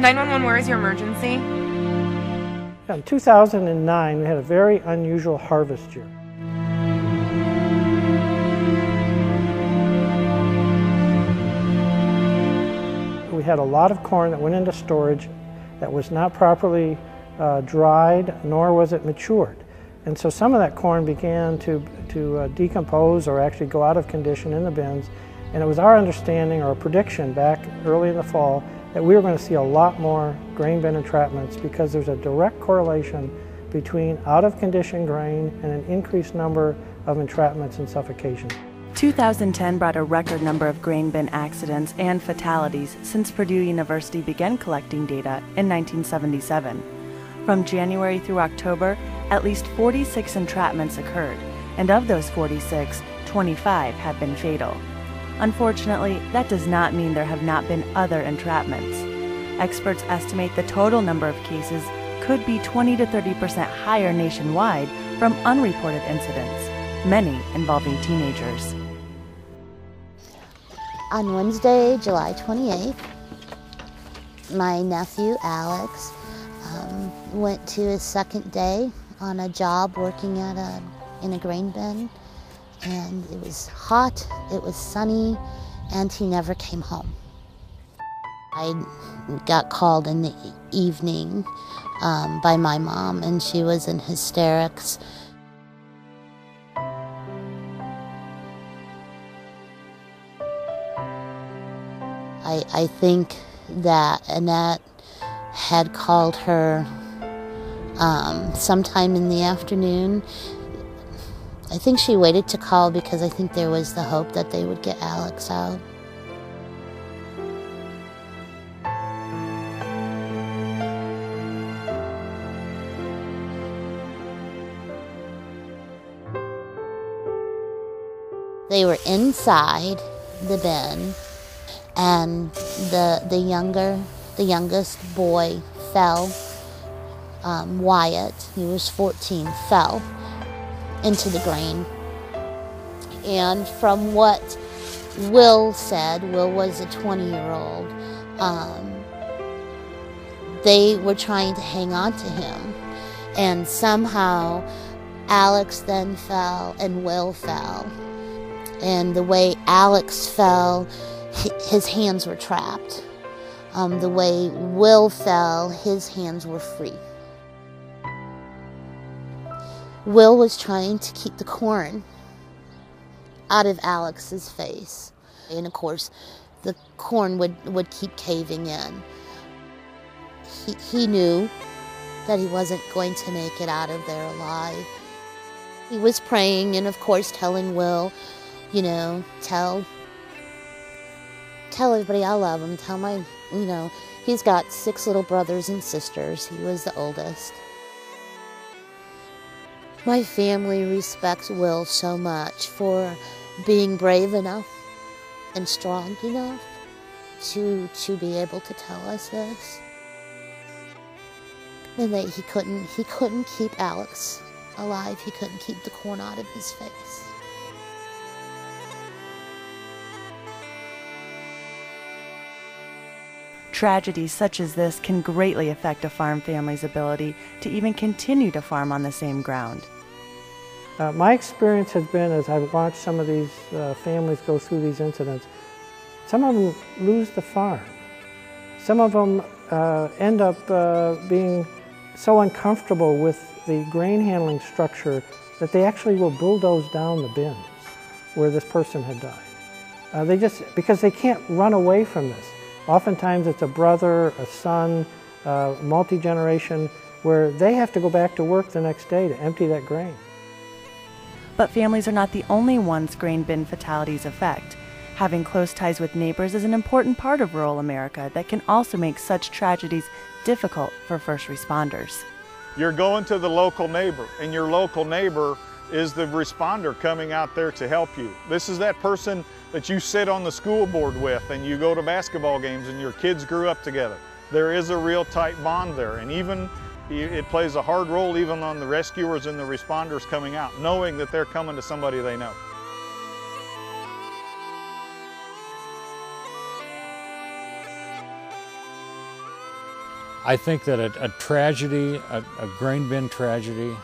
911, where is your emergency? In 2009, we had a very unusual harvest year. We had a lot of corn that went into storage that was not properly dried, nor was it matured. And so some of that corn began to decompose or actually go out of condition in the bins. And it was our understanding or prediction back early in the fall that we were going to see a lot more grain bin entrapments because there's a direct correlation between out of condition grain and an increased number of entrapments and suffocation. 2010 brought a record number of grain bin accidents and fatalities since Purdue University began collecting data in 1977. From January through October, at least 46 entrapments occurred, and of those 46, 25 have been fatal. Unfortunately, that does not mean there have not been other entrapments. Experts estimate the total number of cases could be 20 to 30% higher nationwide from unreported incidents, many involving teenagers. On Wednesday, July 28th, my nephew, Alex, went to his second day on a job working in a grain bin. And it was hot, it was sunny, and he never came home. I got called in the evening by my mom, and she was in hysterics. I think that Annette had called her sometime in the afternoon. I think she waited to call because I think there was the hope that they would get Alex out. They were inside the bin, and the youngest boy fell. Wyatt, he was 14, fell into the grain. And from what Will said, Will was a 20-year-old, they were trying to hang on to him. And somehow Alex then fell and Will fell. And the way Alex fell, his hands were trapped. The way Will fell, his hands were free. Will was trying to keep the corn out of Alex's face. And of course, the corn would keep caving in. He knew that he wasn't going to make it out of there alive. He was praying and of course telling Will, you know, tell everybody I love him. Tell my, you know, he's got 6 little brothers and sisters. He was the oldest. My family respects Will so much for being brave enough and strong enough to be able to tell us this. And that he couldn't keep Alex alive. He couldn't keep the corn out of his face. Tragedies such as this can greatly affect a farm family's ability to even continue to farm on the same ground. My experience has been, as I've watched some of these families go through these incidents, some of them lose the farm. Some of them end up being so uncomfortable with the grain handling structure that they actually will bulldoze down the bins where this person had died. Because they can't run away from this. Oftentimes it's a brother, a son, multi-generation, where they have to go back to work the next day to empty that grain. But families are not the only ones grain bin fatalities affect. Having close ties with neighbors is an important part of rural America that can also make such tragedies difficult for first responders. You're going to the local neighbor, and your local neighbor is the responder coming out there to help you. This is that person that you sit on the school board with and you go to basketball games and your kids grew up together. There is a real tight bond there, and even it plays a hard role even on the rescuers and the responders coming out, knowing that they're coming to somebody they know. I think that a tragedy, a grain bin tragedy,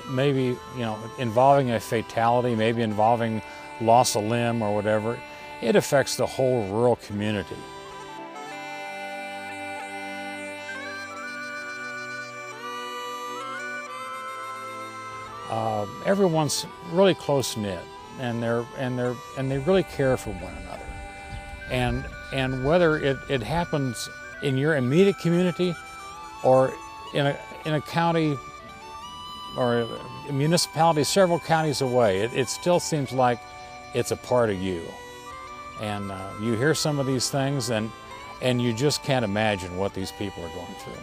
maybe involving a fatality, maybe involving loss of limb or whatever, it affects the whole rural community. Everyone's really close-knit, and they really care for one another. And whether it happens in your immediate community or in a county or a municipality several counties away, it still seems like it's a part of you. And you hear some of these things and you just can't imagine what these people are going through.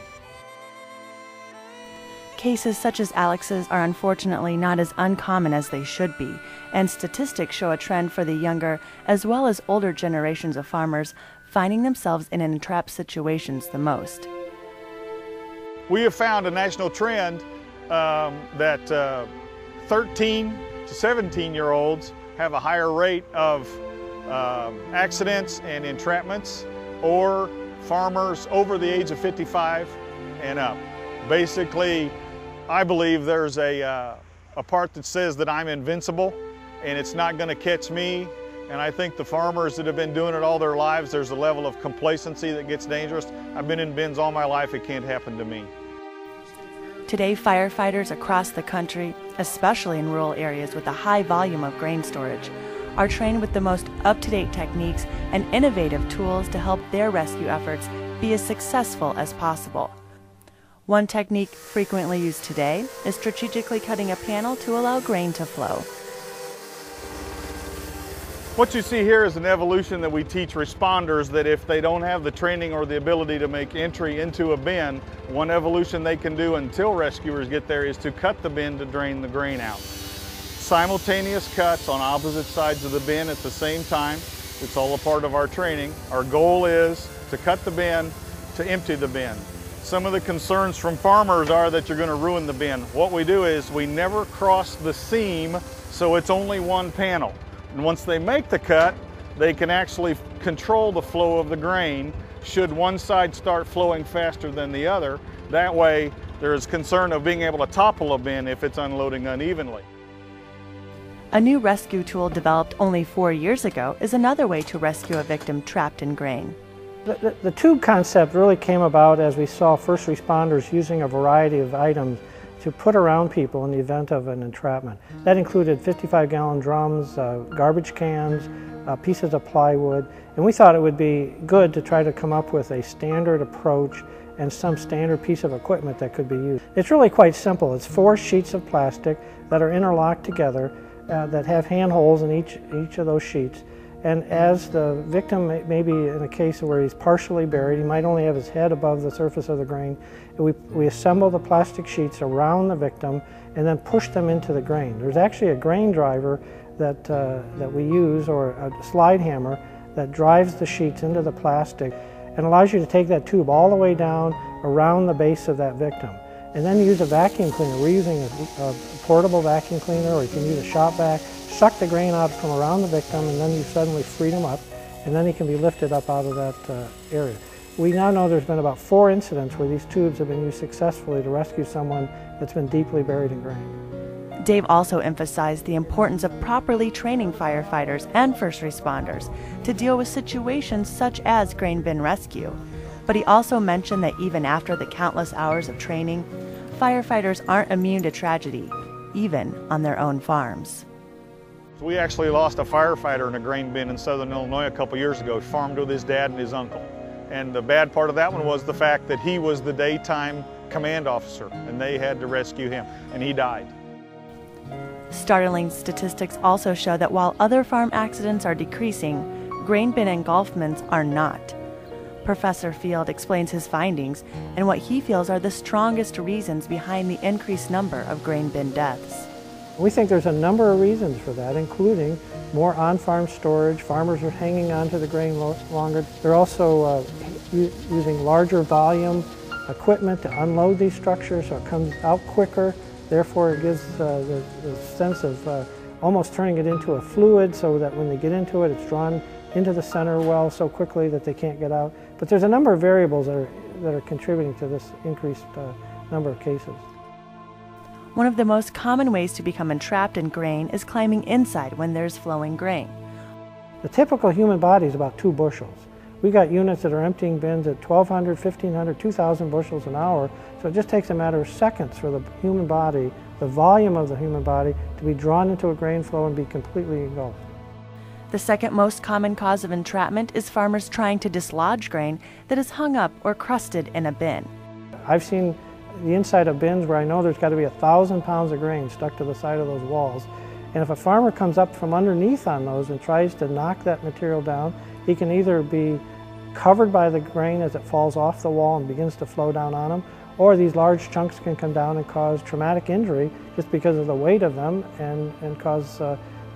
Cases such as Alex's are unfortunately not as uncommon as they should be, and statistics show a trend for the younger as well as older generations of farmers finding themselves in entrapped situations the most. We have found a national trend that 13 to 17-year-olds have a higher rate of accidents and entrapments, or farmers over the age of 55 and up. Basically, I believe there's a part that says that I'm invincible and it's not going to catch me. And I think the farmers that have been doing it all their lives, there's a level of complacency that gets dangerous. I've been in bins all my life, it can't happen to me. Today, firefighters across the country, especially in rural areas with a high volume of grain storage, are trained with the most up-to-date techniques and innovative tools to help their rescue efforts be as successful as possible. One technique frequently used today is strategically cutting a panel to allow grain to flow. What you see here is an evolution that we teach responders, that if they don't have the training or the ability to make entry into a bin, one evolution they can do until rescuers get there is to cut the bin to drain the grain out. Simultaneous cuts on opposite sides of the bin at the same time. It's all a part of our training. Our goal is to cut the bin, to empty the bin. Some of the concerns from farmers are that you're going to ruin the bin. What we do is we never cross the seam, so it's only one panel. And once they make the cut, they can actually control the flow of the grain should one side start flowing faster than the other. That way, there is concern of being able to topple a bin if it's unloading unevenly. A new rescue tool developed only 4 years ago is another way to rescue a victim trapped in grain. The tube concept really came about as we saw first responders using a variety of items to put around people in the event of an entrapment. That included 55-gallon drums, garbage cans, pieces of plywood, and we thought it would be good to try to come up with a standard approach and some standard piece of equipment that could be used. It's really quite simple. It's 4 sheets of plastic that are interlocked together that have handholds in each of those sheets. And as the victim may be in a case where he's partially buried, he might only have his head above the surface of the grain, we assemble the plastic sheets around the victim and then push them into the grain. There's actually a grain driver that we use, or a slide hammer, that drives the sheets into the plastic and allows you to take that tube all the way down around the base of that victim. And then use a vacuum cleaner. We're using a portable vacuum cleaner, or you can use a shop vac. Suck the grain out from around the victim, and then you suddenly freed him up, and then he can be lifted up out of that area. We now know there's been about 4 incidents where these tubes have been used successfully to rescue someone that's been deeply buried in grain. Dave also emphasized the importance of properly training firefighters and first responders to deal with situations such as grain bin rescue. But he also mentioned that even after the countless hours of training, firefighters aren't immune to tragedy, even on their own farms. We actually lost a firefighter in a grain bin in southern Illinois a couple years ago. He farmed with his dad and his uncle. And the bad part of that one was the fact that he was the daytime command officer, and they had to rescue him, and he died. Startling statistics also show that while other farm accidents are decreasing, grain bin engulfments are not. Professor Field explains his findings and what he feels are the strongest reasons behind the increased number of grain bin deaths. We think there's a number of reasons for that, including more on-farm storage. Farmers are hanging on to the grain longer. They're also using larger volume equipment to unload these structures, so it comes out quicker. Therefore, it gives the sense of almost turning it into a fluid, so that when they get into it, it's drawn into the center well so quickly that they can't get out. But there's a number of variables that are contributing to this increased number of cases. One of the most common ways to become entrapped in grain is climbing inside when there's flowing grain. The typical human body is about 2 bushels. We got units that are emptying bins at 1,200, 1,500, 2,000 bushels an hour, so it just takes a matter of seconds for the human body, the volume of the human body, to be drawn into a grain flow and be completely engulfed. The second most common cause of entrapment is farmers trying to dislodge grain that is hung up or crusted in a bin. I've seen the inside of bins where I know there's got to be 1,000 pounds of grain stuck to the side of those walls. And if a farmer comes up from underneath on those and tries to knock that material down, he can either be covered by the grain as it falls off the wall and begins to flow down on him, or these large chunks can come down and cause traumatic injury just because of the weight of them, and cause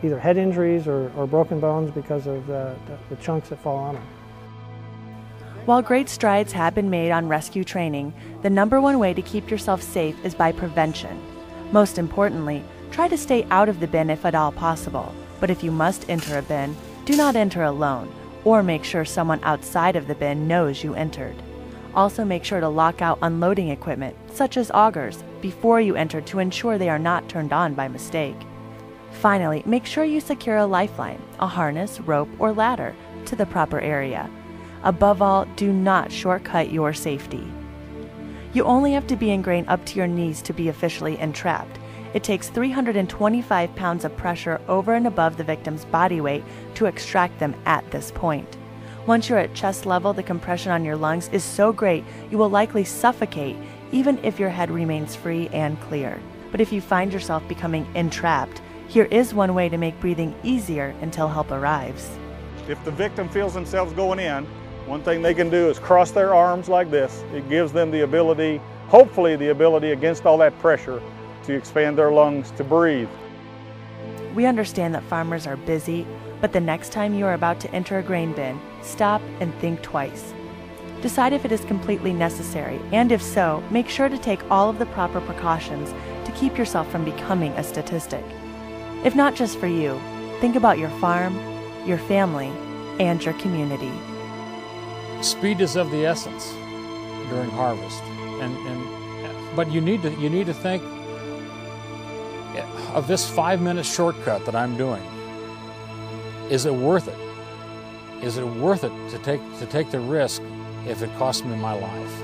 either head injuries or broken bones because of the chunks that fall on them. While great strides have been made on rescue training, the #1 way to keep yourself safe is by prevention. Most importantly, try to stay out of the bin if at all possible. But if you must enter a bin, do not enter alone, or make sure someone outside of the bin knows you entered. Also make sure to lock out unloading equipment, such as augers, before you enter to ensure they are not turned on by mistake. Finally, make sure you secure a lifeline, a harness, rope, or ladder to the proper area. Above all, do not shortcut your safety. You only have to be in grain up to your knees to be officially entrapped. It takes 325 pounds of pressure over and above the victim's body weight to extract them at this point. Once you're at chest level, the compression on your lungs is so great you will likely suffocate even if your head remains free and clear. But if you find yourself becoming entrapped, here is one way to make breathing easier until help arrives. If the victim feels themselves going in, one thing they can do is cross their arms like this. It gives them the ability, hopefully the ability against all that pressure, to expand their lungs to breathe. We understand that farmers are busy, but the next time you are about to enter a grain bin, stop and think twice. Decide if it is completely necessary, and if so, make sure to take all of the proper precautions to keep yourself from becoming a statistic. If not just for you, think about your farm, your family, and your community. Speed is of the essence during harvest, but you need to think of this 5-minute shortcut that I'm doing. Is it worth it? Is it worth it to take the risk if it costs me my life?